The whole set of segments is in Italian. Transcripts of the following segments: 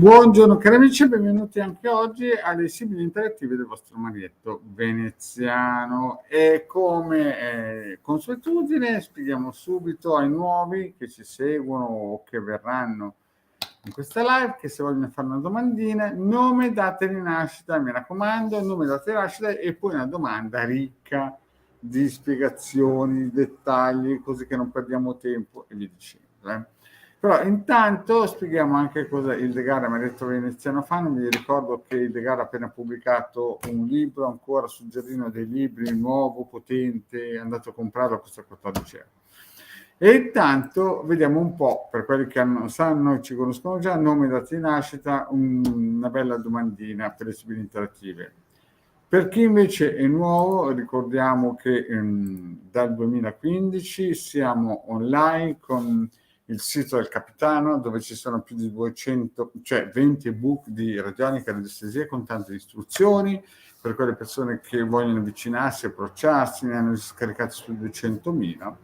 Buongiorno cari amici e benvenuti anche oggi alle Sibili Interattive del vostro Marietto veneziano. E come consuetudine spieghiamo subito ai nuovi che ci seguono o che verranno in questa live che se vogliono fare una domandina, nome, data di nascita, mi raccomando, nome, data di nascita e poi una domanda ricca di spiegazioni, di dettagli, così che non perdiamo tempo e via dicendo. Però intanto spieghiamo anche cosa il De Gara Marietto veneziano fanno. Vi ricordo che il De Gara ha appena pubblicato un libro, ancora sul giardino dei libri, nuovo, potente, andate a comprarlo, costa 14 euro. E intanto vediamo un po', per quelli che sanno, ci conoscono già, nome, data di nascita, una bella domandina per le Sibili Interattive. Per chi invece è nuovo, ricordiamo che dal 2015 siamo online con il sito del Capitano, dove ci sono più di 200, cioè 20 ebook di radionica e radiestesia con tante istruzioni per quelle persone che vogliono avvicinarsi, approcciarsi, ne hanno scaricati su 200.000.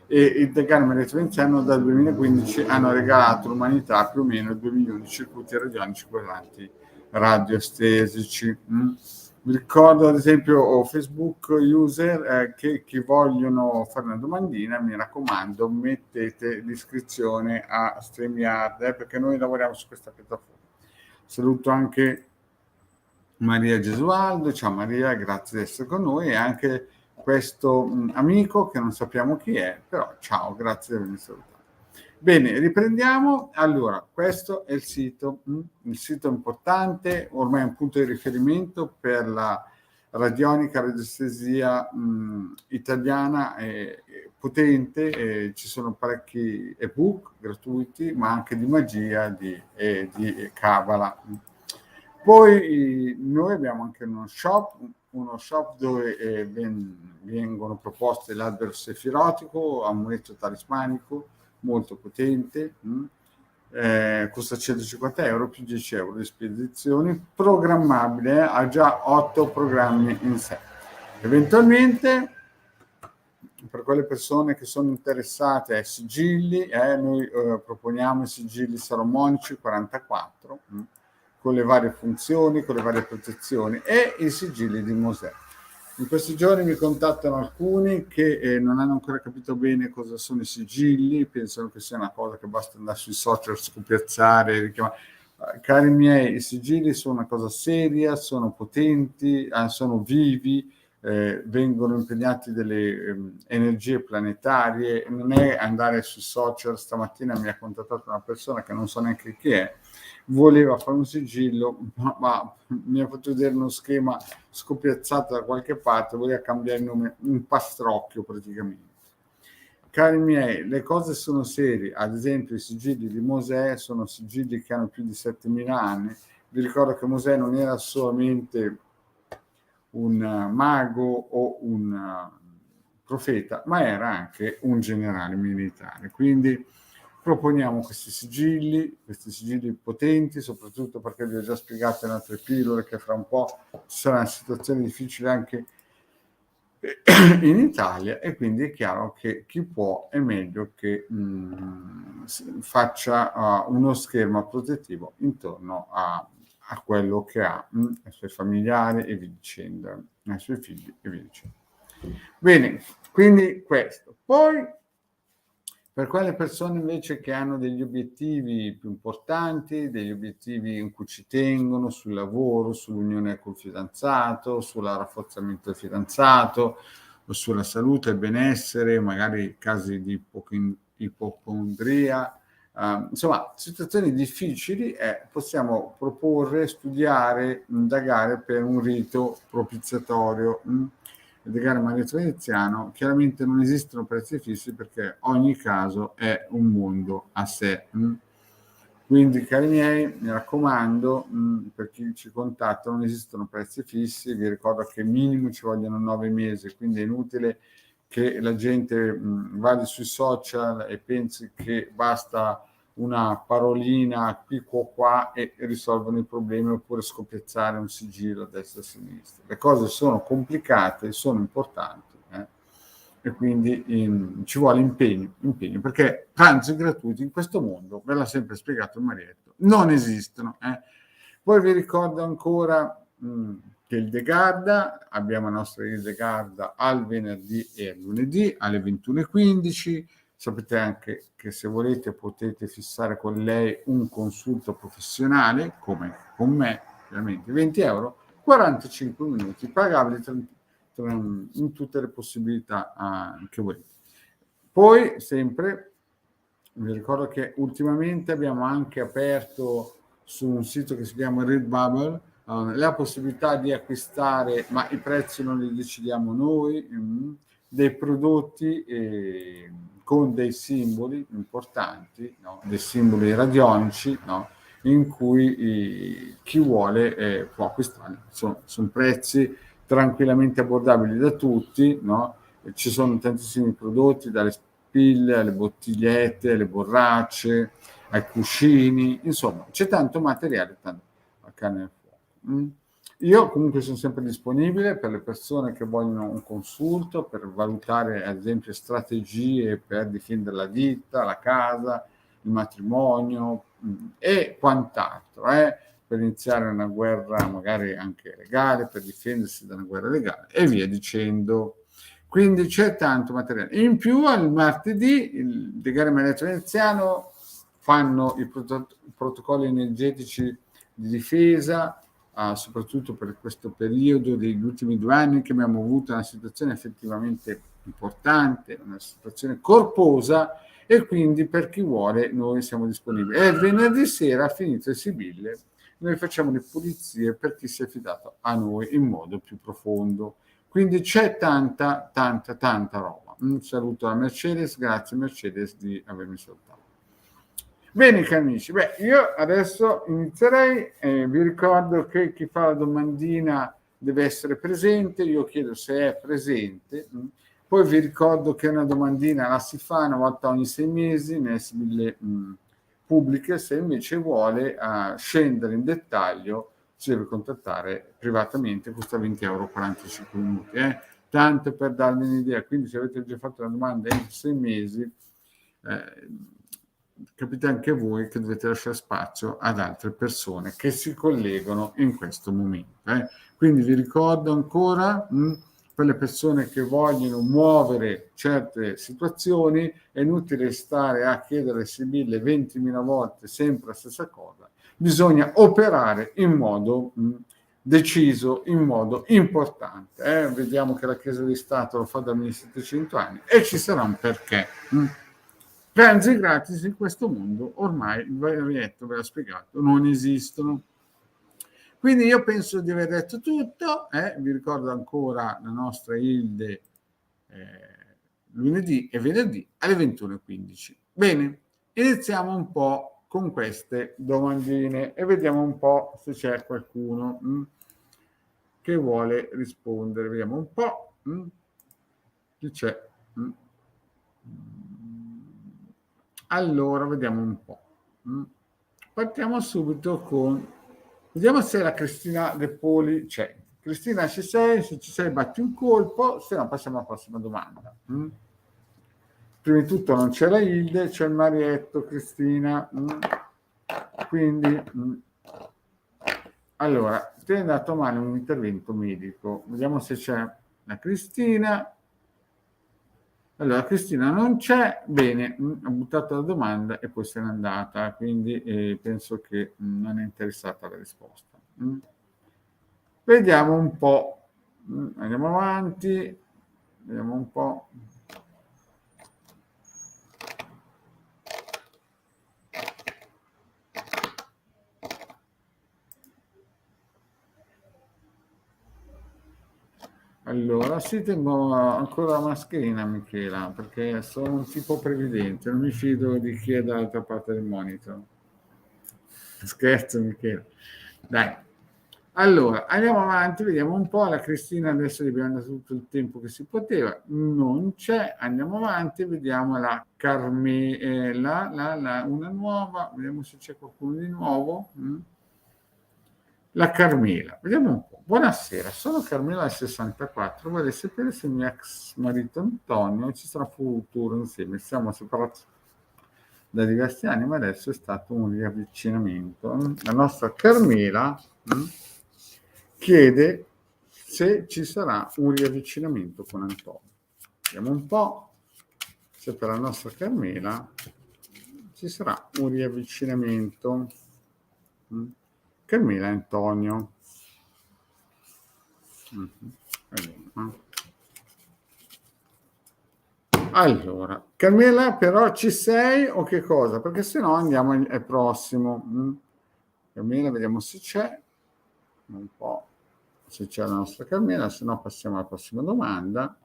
E il De Gara Marietto veneziano dal 2015 hanno regalato all'umanità più o meno 2 milioni di circuiti radionici quadranti radioestesici. Vi ricordo ad esempio Facebook user che vogliono fare una domandina, mi raccomando mettete l'iscrizione a StreamYard perché noi lavoriamo su questa piattaforma. Saluto anche Maria Gesualdo, ciao Maria, grazie di essere con noi, e anche questo amico che non sappiamo chi è, però ciao, grazie di avermi salutato. Bene, riprendiamo. Allora, questo è il sito importante, ormai è un punto di riferimento per la radionica, radiestesia italiana potente, ci sono parecchi ebook gratuiti, ma anche di magia e di Kabbalah. Poi noi abbiamo anche uno shop dove vengono proposte l'albero sefirotico, amuleto talismanico, molto potente, costa 150 euro più 10 euro di spedizioni, programmabile, ha già 8 programmi in sé. Eventualmente per quelle persone che sono interessate ai sigilli, noi proponiamo i sigilli salomonici 44 con le varie funzioni, con le varie protezioni, e i sigilli di Mosè. In questi giorni mi contattano alcuni che non hanno ancora capito bene cosa sono i sigilli, pensano che sia una cosa che basta andare sui social, scopiazzare, richiamare. Cari miei, i sigilli sono una cosa seria, sono potenti, sono vivi, vengono impegnati delle energie planetarie, non è andare sui social. Stamattina mi ha contattato una persona che non so neanche chi è, voleva fare un sigillo, ma mi ha fatto vedere uno schema scopiazzato da qualche parte, voleva cambiare il nome, un pastrocchio praticamente. Cari miei, le cose sono serie, ad esempio i sigilli di Mosè sono sigilli che hanno più di 7.000 anni. Vi ricordo che Mosè non era solamente un mago o un profeta, ma era anche un generale militare. Quindi proponiamo questi sigilli potenti, soprattutto perché vi ho già spiegato in altre pillole che fra un po' ci sarà una situazione difficile anche in Italia, e quindi è chiaro che chi può è meglio che faccia uno schermo protettivo intorno a quello che ha, ai suoi familiari e via dicendo, ai suoi figli e via dicendo. Bene, quindi questo. Poi per quelle persone invece che hanno degli obiettivi più importanti, degli obiettivi in cui ci tengono, sul lavoro, sull'unione col fidanzato, sul rafforzamento del fidanzato, sulla salute e benessere, magari casi di ipocondria, insomma situazioni difficili, possiamo proporre, studiare, indagare per un rito propiziatorio. Il De Gara Marietto veneziano. Chiaramente non esistono prezzi fissi perché ogni caso è un mondo a sé. Quindi, cari miei, mi raccomando, per chi ci contatta non esistono prezzi fissi. Vi ricordo che minimo ci vogliono 9 mesi, quindi è inutile che la gente vada sui social e pensi che basta una parolina qui qua e risolvono i problemi, oppure scopiazzare un sigillo a destra e a sinistra. Le cose sono complicate, sono importanti, e quindi ci vuole impegno, perché pranzi gratuiti in questo mondo, ve l'ha sempre spiegato il Marietto, non esistono. Poi vi ricordo ancora che il De Garda, abbiamo la nostra De Garda al venerdì e al lunedì alle 21:15. Sapete anche che se volete potete fissare con lei un consulto professionale, come con me, ovviamente, 20 euro, 45 minuti, pagabili in tutte le possibilità che volete. Poi, sempre, vi ricordo che ultimamente abbiamo anche aperto su un sito che si chiama Redbubble la possibilità di acquistare, ma i prezzi non li decidiamo noi, dei prodotti con dei simboli importanti, no? Dei simboli radionici, no? In cui chi vuole può acquistare. Sono prezzi tranquillamente abbordabili da tutti, no? Ci sono tantissimi prodotti, dalle spille alle bottigliette, alle borracce, ai cuscini, insomma, c'è tanto materiale, tanto a carne al fuoco. Io comunque sono sempre disponibile per le persone che vogliono un consulto per valutare ad esempio strategie per difendere la ditta, la casa, il matrimonio e quant'altro, per iniziare una guerra magari anche legale, per difendersi da una guerra legale e via dicendo. Quindi c'è tanto materiale. In più al martedì il De Gare Marietto Veneziano fanno i protocolli energetici di difesa, soprattutto per questo periodo degli ultimi 2 anni che abbiamo avuto una situazione effettivamente importante, una situazione corposa, e quindi per chi vuole noi siamo disponibili. E venerdì sera, finito il Sibille, noi facciamo le pulizie per chi si è fidato a noi in modo più profondo. Quindi c'è tanta roba. Un saluto a Mercedes, grazie Mercedes di avermi salutato. Bene cari amici, io adesso inizierei, vi ricordo che chi fa la domandina deve essere presente, io chiedo se è presente, poi vi ricordo che una domandina la si fa una volta ogni 6 mesi nelle sibille pubbliche, se invece vuole scendere in dettaglio si deve contattare privatamente, costa 20 euro 45 minuti, tanto per darvi un'idea, quindi se avete già fatto una domanda in 6 mesi, capite anche voi che dovete lasciare spazio ad altre persone che si collegano in questo momento. Quindi vi ricordo ancora, per le persone che vogliono muovere certe situazioni, è inutile stare a chiedere sibille 20.000 volte sempre la stessa cosa, bisogna operare in modo deciso, in modo importante. Vediamo che la Chiesa di Stato lo fa da 1700 anni e ci sarà un perché. Pranzi gratis in questo mondo ormai, il Marietto ve l'ha spiegato, non esistono. Quindi io penso di aver detto tutto, vi ricordo ancora la nostra Hilde lunedì e venerdì alle 21:15. Bene, iniziamo un po' con queste domandine e vediamo un po' se c'è qualcuno che vuole rispondere. Vediamo un po' chi c'è. Allora, vediamo un po'. Partiamo subito con... Vediamo se la Cristina De Poli c'è. Cristina, ci sei? Se ci sei batti un colpo, se no passiamo alla prossima domanda. Prima di tutto non c'è la Hilde, c'è il Marietto, Cristina. Quindi, allora, ti è andato male un intervento medico. Vediamo se c'è la Cristina. Allora, Cristina non c'è, bene, ha buttato la domanda e poi se n'è andata, quindi penso che non è interessata alla risposta. Vediamo un po', andiamo avanti, vediamo un po'. Allora, sì, tengo ancora la mascherina, Michela, perché sono un tipo previdente, non mi fido di chi è dall'altra parte del monitor. Scherzo, Michela. Dai. Allora, andiamo avanti, vediamo un po'. La Cristina adesso gli abbiamo dato tutto il tempo che si poteva, non c'è. Andiamo avanti, vediamo la Carmela, una nuova, vediamo se c'è qualcuno di nuovo. La Carmela, vediamo un po'. Buonasera, sono Carmela 64, vorrei sapere se il mio ex marito Antonio ci sarà futuro insieme. Siamo separati da diversi anni, ma adesso è stato un riavvicinamento. La nostra Carmela chiede se ci sarà un riavvicinamento con Antonio. Vediamo un po' se per la nostra Carmela ci sarà un riavvicinamento. Carmela e Antonio. Allora, Carmela, però ci sei o che cosa? Perché se no andiamo al prossimo. Carmela, vediamo se c'è. Un po' se c'è la nostra Carmela, se no passiamo alla prossima domanda.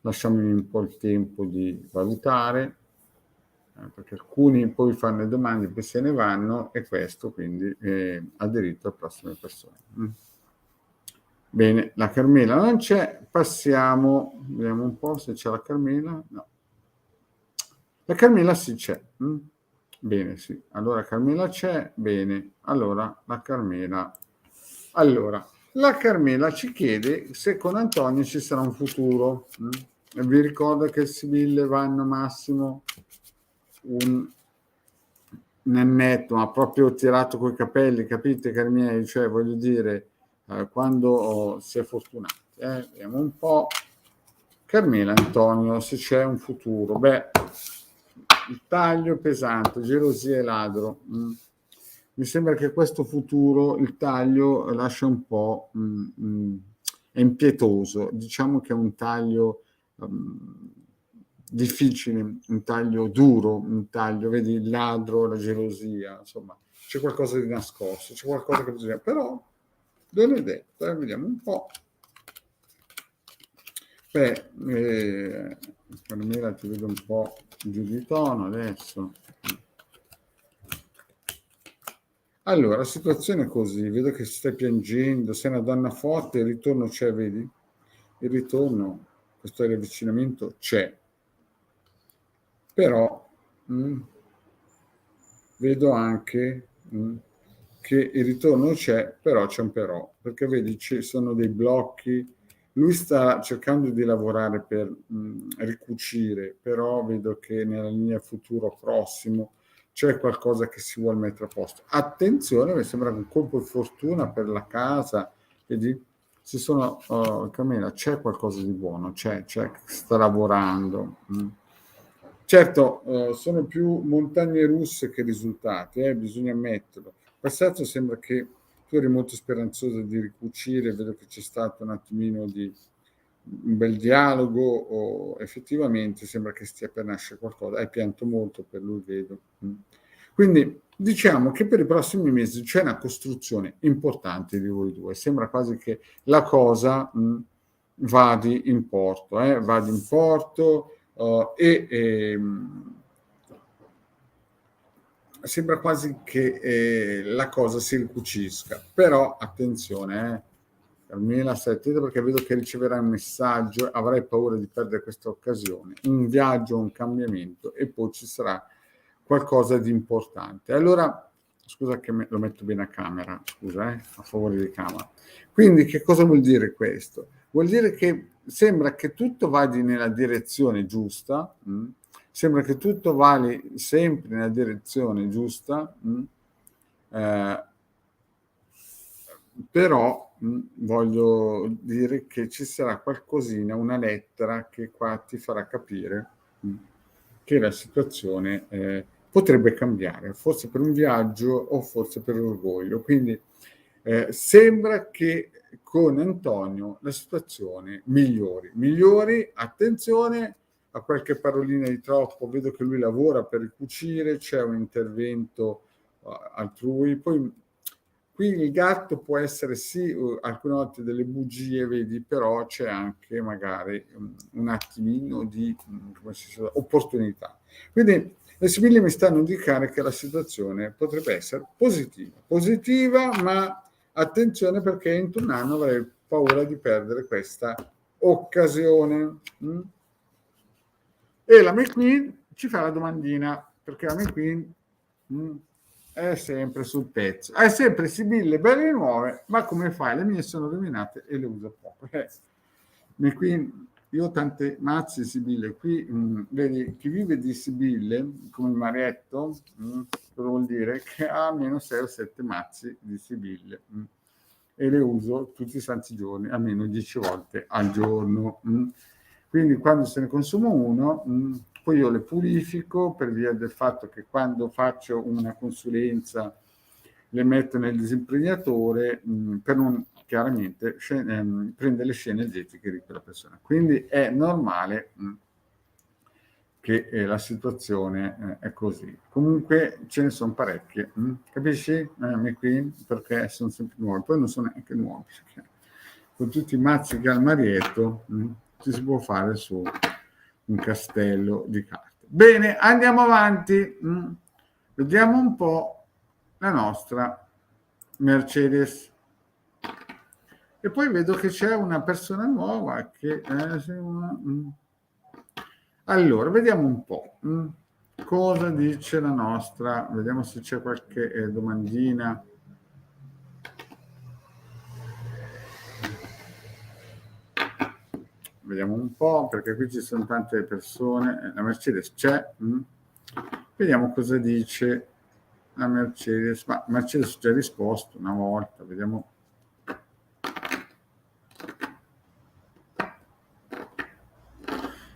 Lasciamogli un po' il tempo di valutare, perché alcuni poi fanno le domande, poi se ne vanno, e questo quindi ha diritto a prossime persone. Bene, la Carmela non c'è, passiamo, vediamo un po' se c'è la Carmela. No. La Carmela sì c'è. Bene, sì. Allora Carmela c'è, bene. Allora la Carmela ci chiede se con Antonio ci sarà un futuro. E vi ricordo che il Sibille vanno massimo un annetto, ma proprio tirato coi capelli, capite cari miei? Cioè voglio dire, quando si è fortunati. Vediamo un po'. Carmela, Antonio, se c'è un futuro. Beh, il taglio pesante, gelosia e ladro. Mi sembra che questo futuro, il taglio, lascia un po' è impietoso. Diciamo che è un taglio difficile, un taglio duro, un taglio, vedi, il ladro, la gelosia, insomma, c'è qualcosa di nascosto, c'è qualcosa che bisogna... Però, non è detto, vediamo un po'. Beh, Carmela ti vedo un po' giù di tono adesso. Allora, la situazione è così, vedo che stai piangendo, sei una donna forte, il ritorno c'è, vedi? Il ritorno, questo riavvicinamento c'è. Però vedo anche che il ritorno c'è, però c'è un però, perché vedi ci sono dei blocchi. Lui sta cercando di lavorare per ricucire, però vedo che nella linea futuro prossimo c'è qualcosa che si vuole mettere a posto. Attenzione, mi sembra un colpo di fortuna per la casa, vedi? Ci sono, Carmela, c'è qualcosa di buono, c'è, sta lavorando. Certo, sono più montagne russe che risultati, bisogna ammetterlo. In passato sembra che tu eri molto speranzosa di ricucire, vedo che c'è stato un attimino di un bel dialogo, o effettivamente sembra che stia per nascere qualcosa. Hai pianto molto per lui, vedo. Quindi diciamo che per i prossimi mesi c'è una costruzione importante di voi due. Sembra quasi che la cosa vada in porto, sembra quasi che la cosa si ricucisca. Però attenzione, Carmela, stai attenta perché vedo che riceverai un messaggio, avrai paura di perdere questa occasione, un viaggio, un cambiamento, e poi ci sarà qualcosa di importante. Allora, scusa che lo metto bene a camera, scusa, a favore di camera. Quindi che cosa vuol dire questo? Vuol dire che sembra che tutto vada nella direzione giusta, sembra che tutto vada sempre nella direzione giusta, però voglio dire che ci sarà qualcosina, una lettera che qua ti farà capire che la situazione potrebbe cambiare, forse per un viaggio o forse per orgoglio. Quindi sembra che con Antonio la situazione migliori, attenzione a qualche parolina di troppo, vedo che lui lavora per ricucire, c'è un intervento altrui, poi qui il gatto può essere sì, alcune volte delle bugie, vedi, però c'è anche magari un attimino di opportunità. Quindi le sibille mi stanno a indicare che la situazione potrebbe essere positiva, ma attenzione perché entro un anno avrei paura di perdere questa occasione. E la McQueen ci fa la domandina, perché la McQueen è sempre sul pezzo. Hai sempre sibille belle nuove, ma come fai? Le mie sono rovinate e le uso poco. Qui io ho tante mazze di sibille. Qui vedi, chi vive di sibille, come il Marietto, cosa vuol dire? Che ha almeno 6 o 7 mazzi di sibille. E le uso tutti i santi giorni, almeno 10 volte al giorno. Quindi quando se ne consumo uno, poi io le purifico per via del fatto che quando faccio una consulenza le metto nel disimpregnatore per non chiaramente prendere le scene energetiche di quella persona. Quindi è normale che la situazione è così. Comunque ce ne sono parecchie, capisci? Qui perché sono sempre nuove, poi non sono neanche nuovi, perché con tutti i mazzi che ha il Marietto ci si può fare su un castello di carte. Bene, andiamo avanti. Vediamo un po' la nostra Mercedes. E poi vedo che c'è una persona nuova che allora, vediamo un po' cosa dice la nostra, vediamo se c'è qualche domandina. Vediamo un po', perché qui ci sono tante persone. La Mercedes c'è. Vediamo cosa dice la Mercedes. Ma Mercedes ha già risposto una volta, vediamo.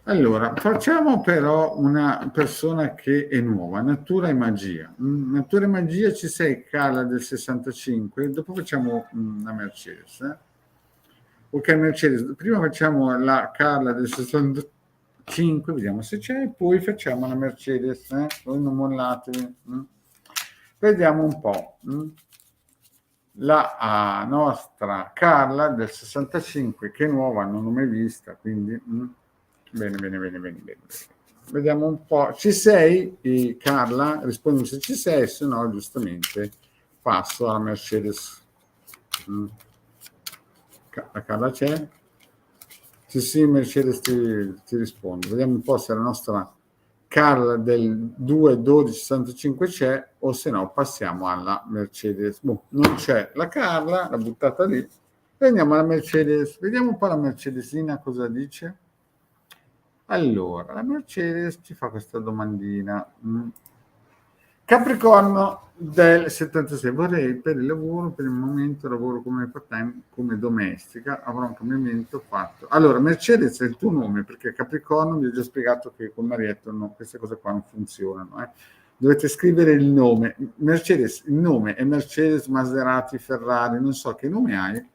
Allora, facciamo però una persona che è nuova, Natura e Magia. Natura e Magia ci sei, Carla del 65, dopo facciamo la Mercedes. Ok, Mercedes, prima facciamo la Carla del 65, vediamo se c'è, poi facciamo la Mercedes, voi non mollatevi. Vediamo un po'. La nostra Carla del 65, che è nuova, non l'ho mai vista, quindi bene. Vediamo un po'. Ci sei, Carla? Rispondi se ci sei, se no giustamente passo alla Mercedes. La Carla c'è? Sì, Mercedes ti risponde. Vediamo un po' se la nostra Carla del 21265 c'è, o se no passiamo alla Mercedes. Non c'è la Carla, l'ha buttata lì. E andiamo alla Mercedes. Vediamo un po' la Mercedesina cosa dice. Allora, la Mercedes ci fa questa domandina. Capricorno del 76, vorrei per il lavoro, per il momento lavoro come part-time, come domestica, avrò un cambiamento fatto. Allora, Mercedes è il tuo nome, perché Capricorno vi ho già spiegato che con Marietto queste cose qua non funzionano. Dovete scrivere il nome. Mercedes, il nome è Mercedes, Maserati, Ferrari, non so che nome hai,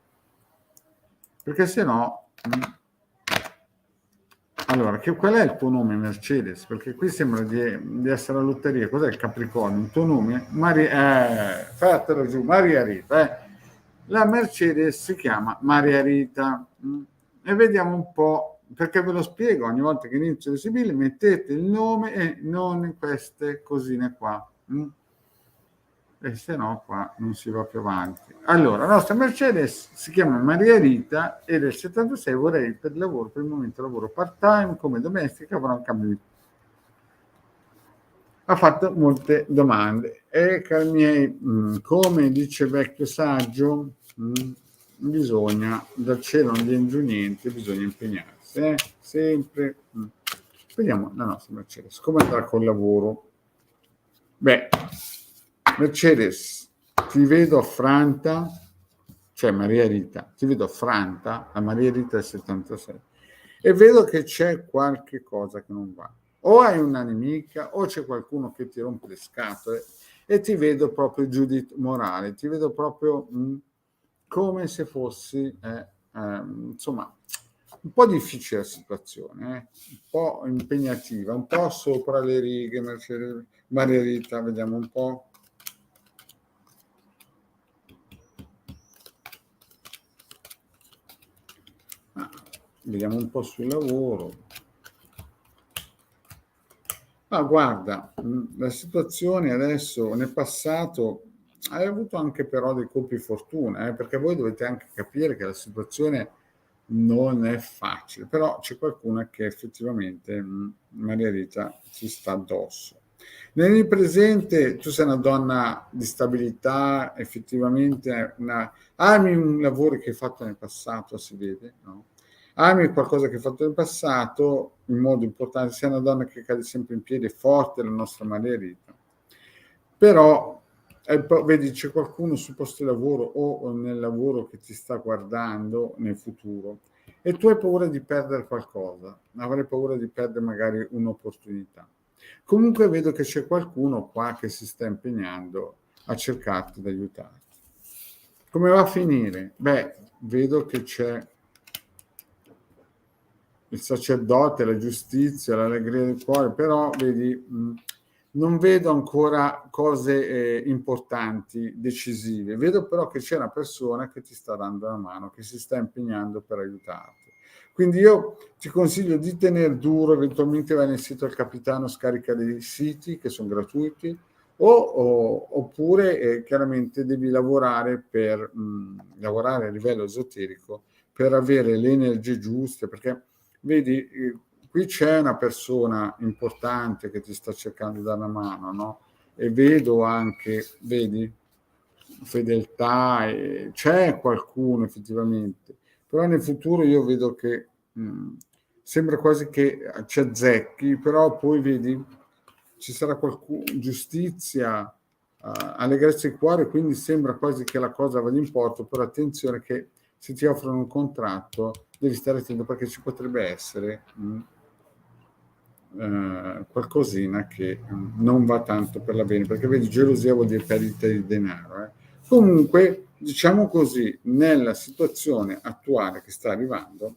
perché se no... Allora, qual è il tuo nome, Mercedes? Perché qui sembra di essere la lotteria. Cos'è il Capricorno? Il tuo nome? Fatelo giù, Maria Rita. La Mercedes si chiama Maria Rita. E vediamo un po', perché ve lo spiego, ogni volta che inizio le sibille mettete il nome e non queste cosine qua. E se no qua non si va più avanti. Allora, la nostra Mercedes si chiama Maria Rita e del 76 vorrei per il lavoro, per il momento lavoro part-time come domestica, avrò un cambio di... Ha fatto molte domande e cari miei, come dice vecchio saggio, bisogna, dal cielo non viene giù niente, bisogna impegnarsi, sempre. Vediamo la nostra Mercedes, come andrà col lavoro. Beh, Mercedes, ti vedo affranta, cioè Maria Rita, ti vedo affranta, la Maria Rita è 76, e vedo che c'è qualche cosa che non va. O hai una nemica, o c'è qualcuno che ti rompe le scatole, e ti vedo proprio giudizio morale, ti vedo proprio come se fossi, insomma, un po' difficile la situazione, un po' impegnativa, un po' sopra le righe, Maria Rita, vediamo un po'. Vediamo un po' sul lavoro. Ma guarda, la situazione adesso, nel passato, hai avuto anche però dei colpi di fortuna, perché voi dovete anche capire che la situazione non è facile, però c'è qualcuno che effettivamente, Maria Rita, ci sta addosso. Nel presente tu sei una donna di stabilità, effettivamente ami un lavoro che hai fatto nel passato, si vede, no? Ami qualcosa che hai fatto nel passato in modo importante, sei una donna che cade sempre in piedi, è forte la nostra Margherita. Però vedi, c'è qualcuno sul posto di lavoro o nel lavoro che ti sta guardando nel futuro e tu hai paura di perdere qualcosa, avrai paura di perdere magari un'opportunità. Comunque vedo che c'è qualcuno qua che si sta impegnando a cercarti di aiutarti. Come va a finire? Beh, vedo che c'è il sacerdote, la giustizia, l'allegria del cuore, però vedi, non vedo ancora cose importanti, decisive. Vedo però che c'è una persona che ti sta dando la mano, che si sta impegnando per aiutarti. Quindi io ti consiglio di tenere duro, eventualmente vai nel sito del capitano, scarica dei siti che sono gratuiti, oppure chiaramente devi lavorare per lavorare a livello esoterico per avere le energie giuste, perché vedi, qui c'è una persona importante che ti sta cercando di dare una mano, no? E vedo anche, vedi, fedeltà, c'è qualcuno effettivamente, però nel futuro io vedo che sembra quasi che ci azzecchi, però poi vedi, ci sarà qualcuno, giustizia, allegrezza di cuore, quindi sembra quasi che la cosa vada in porto, però attenzione che se ti offrono un contratto devi stare attento perché ci potrebbe essere qualcosina che non va tanto per la bene, perché vedi, gelosia vuol dire perdita di denaro. Comunque, diciamo così, nella situazione attuale che sta arrivando,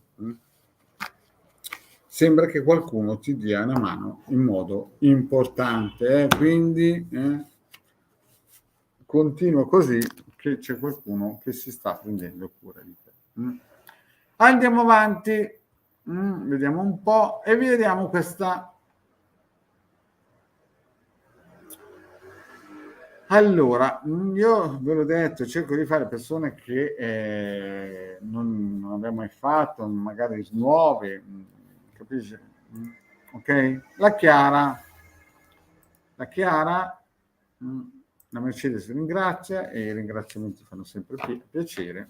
sembra che qualcuno ti dia una mano in modo importante, quindi continua così che c'è qualcuno che si sta prendendo cura di te. Andiamo avanti, vediamo un po' e vediamo questa. Allora, io ve l'ho detto, cerco di fare persone che non abbiamo mai fatto, magari nuove, capisci? Ok? La Chiara, la Mercedes ringrazia e i ringraziamenti fanno sempre piacere.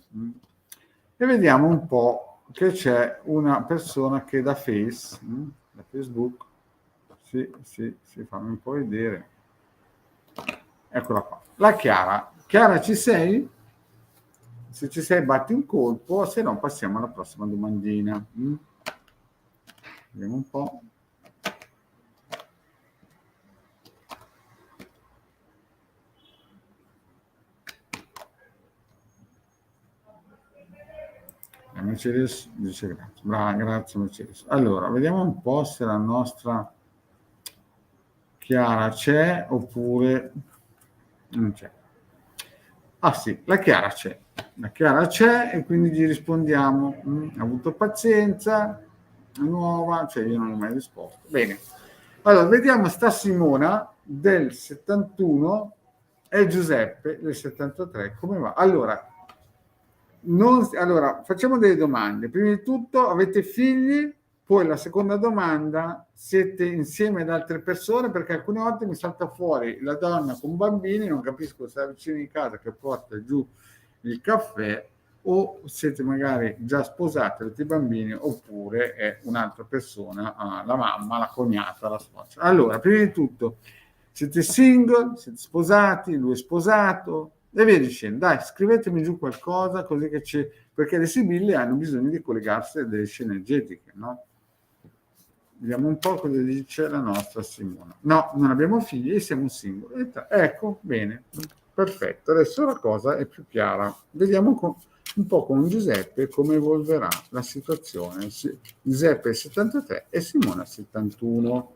E vediamo un po' che c'è una persona che da Facebook, sì, fammi un po' vedere. Eccola qua. La Chiara. Chiara, ci sei? Se ci sei batti un colpo, se no passiamo alla prossima domandina. Vediamo un po'. La Mercedes dice grazie. Brava, grazie Mercedes. Allora, vediamo un po' se la nostra Chiara c'è oppure non c'è. Ah sì, la Chiara c'è. La Chiara c'è e quindi gli rispondiamo. Ha avuto pazienza, è nuova, cioè io non ho mai risposto. Bene. Allora, vediamo sta Simona del 71 e Giuseppe del 73. Come va? Allora, facciamo delle domande. Prima di tutto, avete figli? Poi la seconda domanda, siete insieme ad altre persone? Perché alcune volte mi salta fuori la donna con bambini, non capisco se è vicino di casa che porta giù il caffè o siete magari già sposati, avete bambini, oppure è un'altra persona, la mamma, la cognata, la suocera. Allora, prima di tutto, siete single, siete sposati, lui è sposato, e via dicendo. Dai, scrivetemi giù qualcosa, così che c'è, perché le sibille hanno bisogno di collegarsi a delle scene energetiche, no? Vediamo un po' cosa dice la nostra Simona. No, non abbiamo figli e siamo singoli. Ecco, bene, perfetto. Adesso la cosa è più chiara. Vediamo un po' con Giuseppe come evolverà la situazione. Giuseppe è 73 e Simona 71.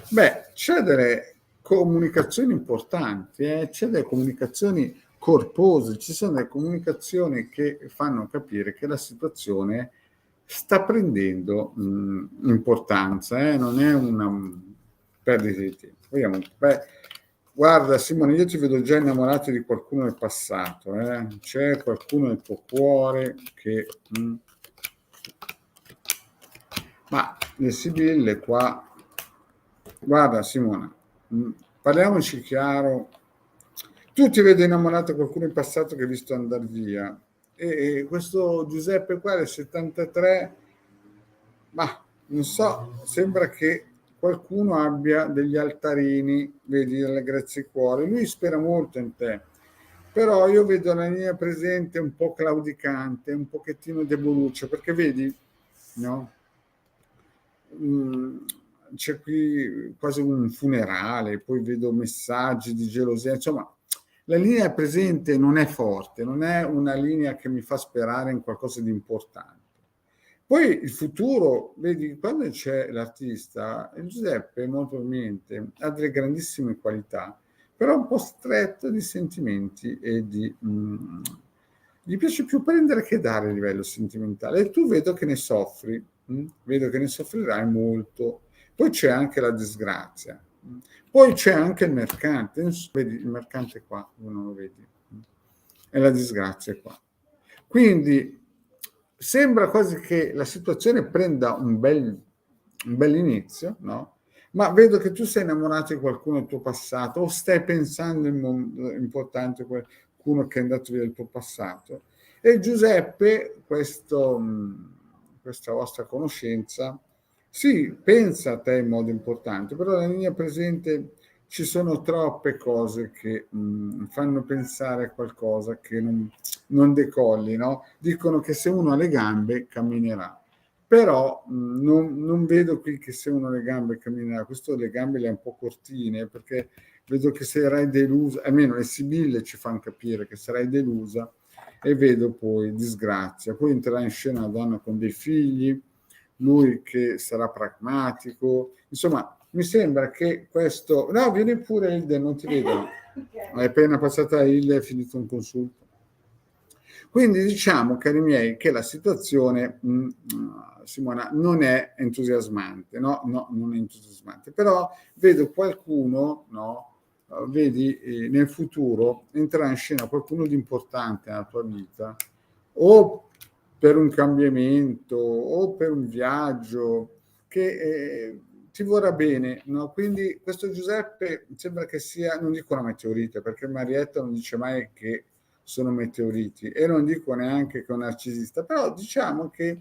Beh, c'è delle comunicazioni importanti, c'è delle comunicazioni corpose, ci sono delle comunicazioni che fanno capire che la situazione sta prendendo importanza, non è una perdita di tempo. Vediamo. Beh, guarda Simone, io ti vedo già innamorato di qualcuno del passato, c'è qualcuno nel tuo cuore che... ma le sibille qua Guarda Simona, parliamoci chiaro, tu ti vedi innamorato di qualcuno in passato che hai visto andare via e questo Giuseppe qua del 73, ma non so, sembra che qualcuno abbia degli altarini, vedi, delle grazie cuore, lui spera molto in te, però io vedo la linea presente un po' claudicante, un pochettino deboluccia, perché vedi, no? Mm, c'è qui quasi un funerale, poi vedo messaggi di gelosia, insomma, la linea presente non è forte, non è una linea che mi fa sperare in qualcosa di importante. Poi il futuro, vedi, quando c'è l'artista, il Giuseppe molto probabilmente ha delle grandissime qualità, però un po' stretto di sentimenti e gli piace più prendere che dare a livello sentimentale. E tu vedo che ne soffri, vedo che ne soffrirai molto. Poi c'è anche la disgrazia, poi c'è anche il mercante, vedi il mercante qua, non lo vedi, e la disgrazia è qua. Quindi sembra quasi che la situazione prenda un bel inizio, no? Ma vedo che tu sei innamorato di qualcuno del tuo passato o stai pensando in modo importante qualcuno che è andato via del tuo passato. E Giuseppe, questa vostra conoscenza, sì, pensa a te in modo importante, però nella linea presente ci sono troppe cose che fanno pensare a qualcosa che non decolli, no? Dicono che se uno ha le gambe camminerà, però non vedo qui che se uno ha le gambe camminerà, questo le gambe le ha un po' cortine, perché vedo che sarai delusa, almeno le sibille ci fanno capire che sarai delusa, e vedo poi disgrazia, poi entrerà in scena una donna con dei figli, lui che sarà pragmatico, insomma mi sembra che questo... No, vieni pure Hilde, non ti vedo. Hai appena passata Hilde, è finito un consulto. Quindi diciamo, cari miei, che la situazione, Simona, non è entusiasmante, no? No, non è entusiasmante, però vedo qualcuno, no? Vedi, nel futuro entrerà in scena qualcuno di importante nella tua vita, o per un cambiamento, o per un viaggio, che ti vorrà bene, no? Quindi questo Giuseppe sembra che sia, non dico una meteorite, perché Marietta non dice mai che sono meteoriti e non dico neanche che è un narcisista, però diciamo che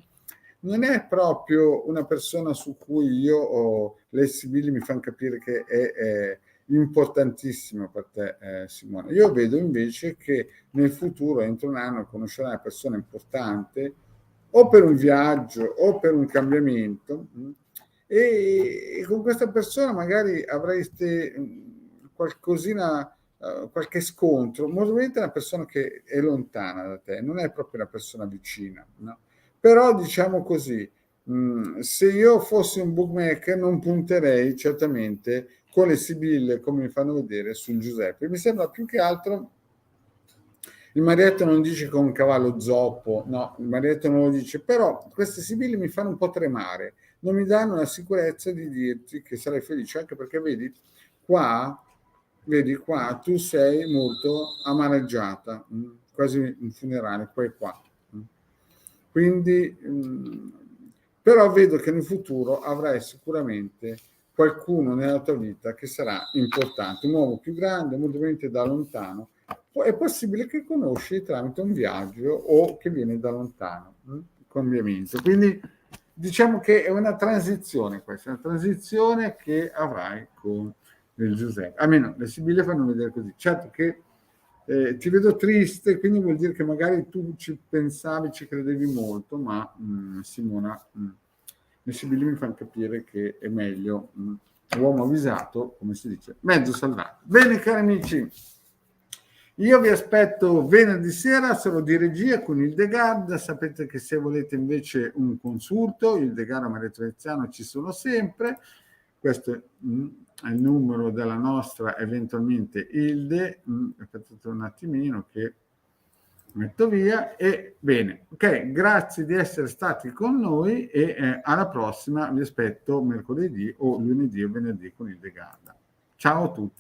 non è proprio una persona su cui io ho le sibili mi fanno capire che è importantissimo per te, Simone. Io vedo invece che nel futuro, entro un anno, conoscerai una persona importante o per un viaggio o per un cambiamento e con questa persona magari avreste qualcosina, qualche scontro, molto è una persona che è lontana da te, non è proprio una persona vicina, no? Però diciamo così, se io fossi un bookmaker non punterei certamente con le sibille come mi fanno vedere sul Giuseppe, mi sembra più che altro il Marietto non dice che è un cavallo zoppo, no, il Marietto non lo dice, però queste sibille mi fanno un po' tremare, non mi danno la sicurezza di dirti che sarai felice, anche perché qua, vedi qua, tu sei molto amareggiata, quasi un funerale, qua e qua. Quindi, però vedo che nel futuro avrai sicuramente qualcuno nella tua vita che sarà importante, un uomo più grande, molto probabilmente da lontano, è possibile che conosci tramite un viaggio o che viene da lontano, cambiamento. Quindi diciamo che è una transizione questa, una transizione che avrai con il Giuseppe. Almeno le sibille fanno vedere così. Certo che ti vedo triste, quindi vuol dire che magari tu ci pensavi, ci credevi molto, ma Simona, le sibille mi fanno capire che è meglio uomo avvisato, come si dice, mezzo salvato. Bene, cari amici, io vi aspetto venerdì sera, sarò di regia con il Degard. Sapete che se volete invece un consulto, il Degard e Maria Treviziano ci sono sempre. Questo è il numero della nostra eventualmente Hilde. Aspettate un attimino che metto via. E bene, ok, grazie di essere stati con noi e alla prossima. Vi aspetto mercoledì o lunedì o venerdì con il Degard. Ciao a tutti.